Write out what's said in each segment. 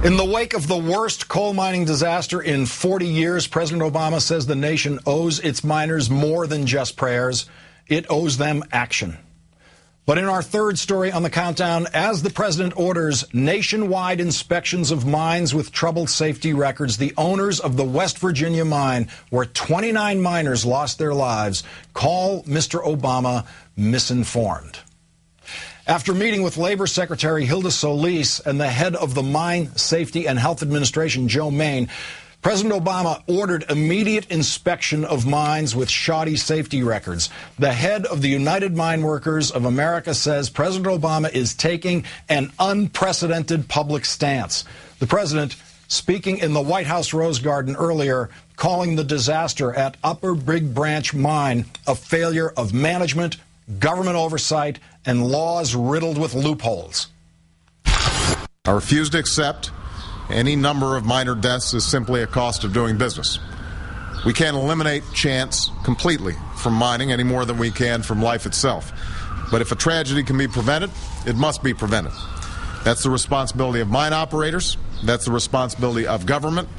In the wake of the worst coal mining disaster in 40 years, President Obama says the nation owes its miners more than just prayers. It owes them action. But in our third story on the countdown, as the president orders nationwide inspections of mines with troubled safety records, the owners of the West Virginia mine, where 29 miners lost their lives, call Mr. Obama misinformed. After meeting with Labor Secretary Hilda Solis and the head of the Mine Safety and Health Administration, Joe Main, President Obama ordered immediate inspection of mines with shoddy safety records. The head of the United Mine Workers of America says President Obama is taking an unprecedented public stance. The president, speaking in the White House Rose Garden earlier, calling the disaster at Upper Big Branch Mine a failure of management, government oversight, and laws riddled with loopholes. I refuse to accept any number of minor deaths as simply a cost of doing business. We can't eliminate chance completely from mining any more than we can from life itself. But if a tragedy can be prevented, it must be prevented. That's the responsibility of mine operators, that's the responsibility of government,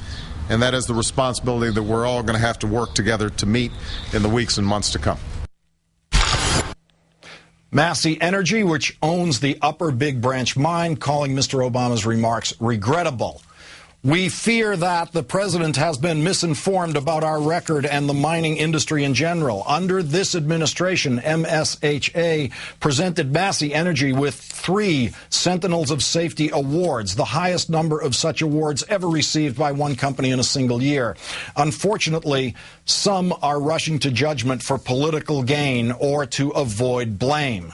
and that is the responsibility that we're all going to have to work together to meet in the weeks and months to come. Massey Energy, which owns the Upper Big Branch mine, calling Mr. Obama's remarks regrettable. We fear that the president has been misinformed about our record and the mining industry in general. Under this administration, MSHA presented Massey Energy with 3 Sentinels of Safety awards, the highest number of such awards ever received by one company in a single year. Unfortunately, some are rushing to judgment for political gain or to avoid blame.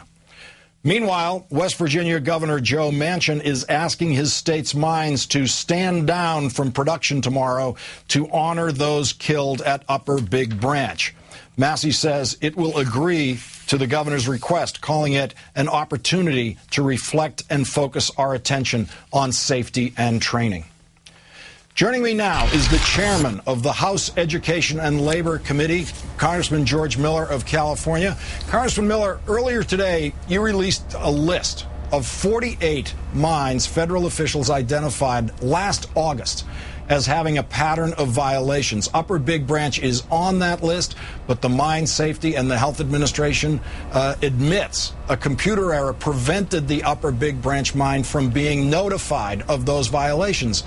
Meanwhile, West Virginia Governor Joe Manchin is asking his state's mines to stand down from production tomorrow to honor those killed at Upper Big Branch. Massey says it will agree to the governor's request, calling it an opportunity to reflect and focus our attention on safety and training. Joining me now is the chairman of the House Education and Labor Committee, Congressman George Miller of California. Congressman Miller, earlier today, you released a list of 48 mines federal officials identified last August as having a pattern of violations. Upper Big Branch is on that list, but the Mine Safety and the Health Administration admits a computer error prevented the Upper Big Branch mine from being notified of those violations.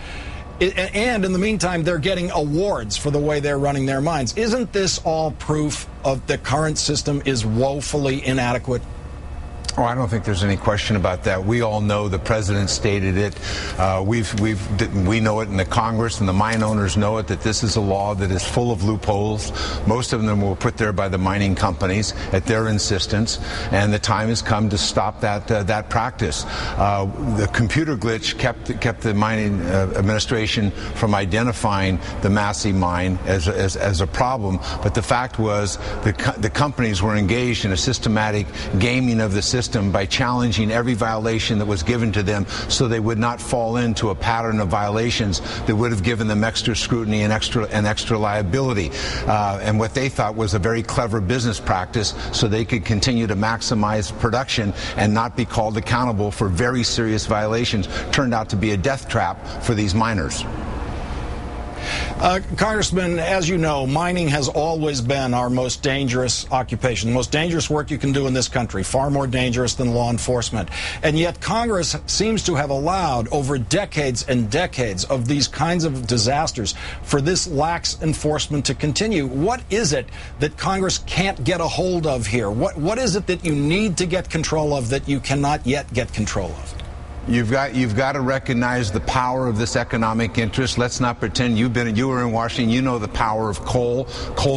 And in the meantime, they're getting awards for the way they're running their mines. Isn't this all proof of the current system is woefully inadequate? Oh, I don't think there's any question about that. We all know the president stated it. We know it in the Congress, and the mine owners know it, that this is a law that is full of loopholes. Most of them were put there by the mining companies at their insistence, and the time has come to stop that practice. The computer glitch kept the mining administration from identifying the Massey mine as a problem, but the fact was the companies were engaged in a systematic gaming of the system by challenging every violation that was given to them so they would not fall into a pattern of violations that would have given them extra scrutiny and extra liability. And what they thought was a very clever business practice so they could continue to maximize production and not be called accountable for very serious violations turned out to be a death trap for these miners. Congressman, as you know, mining has always been our most dangerous occupation, the most dangerous work you can do in this country, far more dangerous than law enforcement. And yet Congress seems to have allowed over decades and decades of these kinds of disasters for this lax enforcement to continue. What is it that Congress can't get a hold of here? What is it that you need to get control of that you cannot yet get control of? You've got to recognize the power of this economic interest. Let's not pretend you were in Washington. You know the power of coal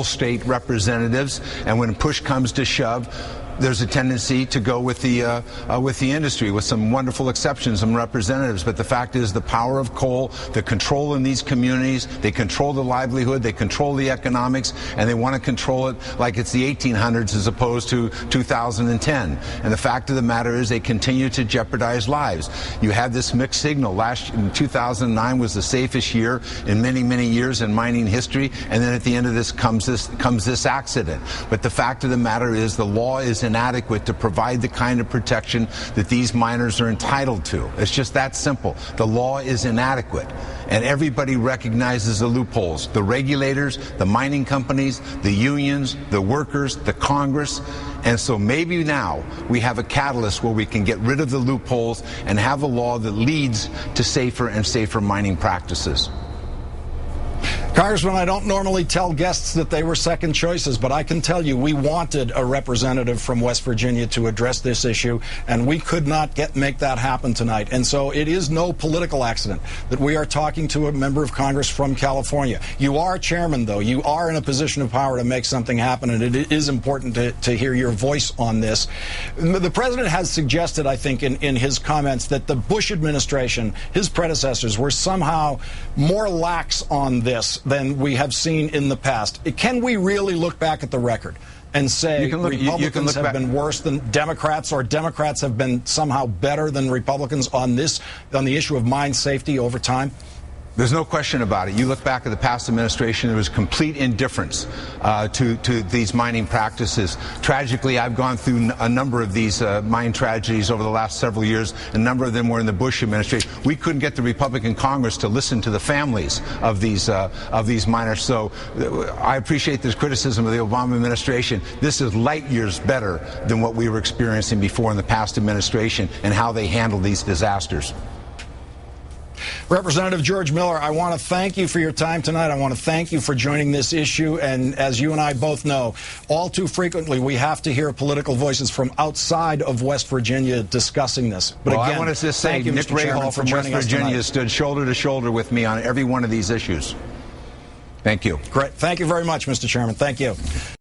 state representatives, and when push comes to shove, there's a tendency to go with the industry, with some wonderful exceptions, some representatives. But the fact is, the power of coal, the control in these communities, they control the livelihood, they control the economics, and they want to control it like it's the 1800s as opposed to 2010. And the fact of the matter is, they continue to jeopardize lives. You have this mixed signal. In 2009 was the safest year in many, many years in mining history, and then at the end of this comes this accident. But the fact of the matter is, the law is inadequate to provide the kind of protection that these miners are entitled to. It's just that simple. The law is inadequate, and everybody recognizes the loopholes. The regulators, the mining companies, the unions, the workers, the Congress. And so maybe now we have a catalyst where we can get rid of the loopholes and have a law that leads to safer and safer mining practices. Congressman, I don't normally tell guests that they were second choices, but I can tell you we wanted a representative from West Virginia to address this issue, and we could not make that happen tonight. And so it is no political accident that we are talking to a member of Congress from California. You are chairman, though. You are in a position of power to make something happen, and it is important to hear your voice on this. The president has suggested, I think, in his comments that the Bush administration, his predecessors, were somehow more lax on this than we have seen in the past. Can we really look back at the record and say Republicans have been worse than Democrats, or Democrats have been somehow better than Republicans on the issue of mine safety over time? There's no question about it. You look back at the past administration, there was complete indifference to these mining practices. Tragically, I've gone through a number of these mine tragedies over the last several years. A number of them were in the Bush administration. We couldn't get the Republican Congress to listen to the families of these miners. So I appreciate this criticism of the Obama administration. This is light years better than what we were experiencing before in the past administration and how they handled these disasters. Representative George Miller, I want to thank you for your time tonight. I want to thank you for joining this issue. And as you and I both know, all too frequently we have to hear political voices from outside of West Virginia discussing this. But again, I want to just say Nick Rahal from West Virginia stood shoulder to shoulder with me on every one of these issues. Thank you. Great. Thank you very much, Mr. Chairman. Thank you.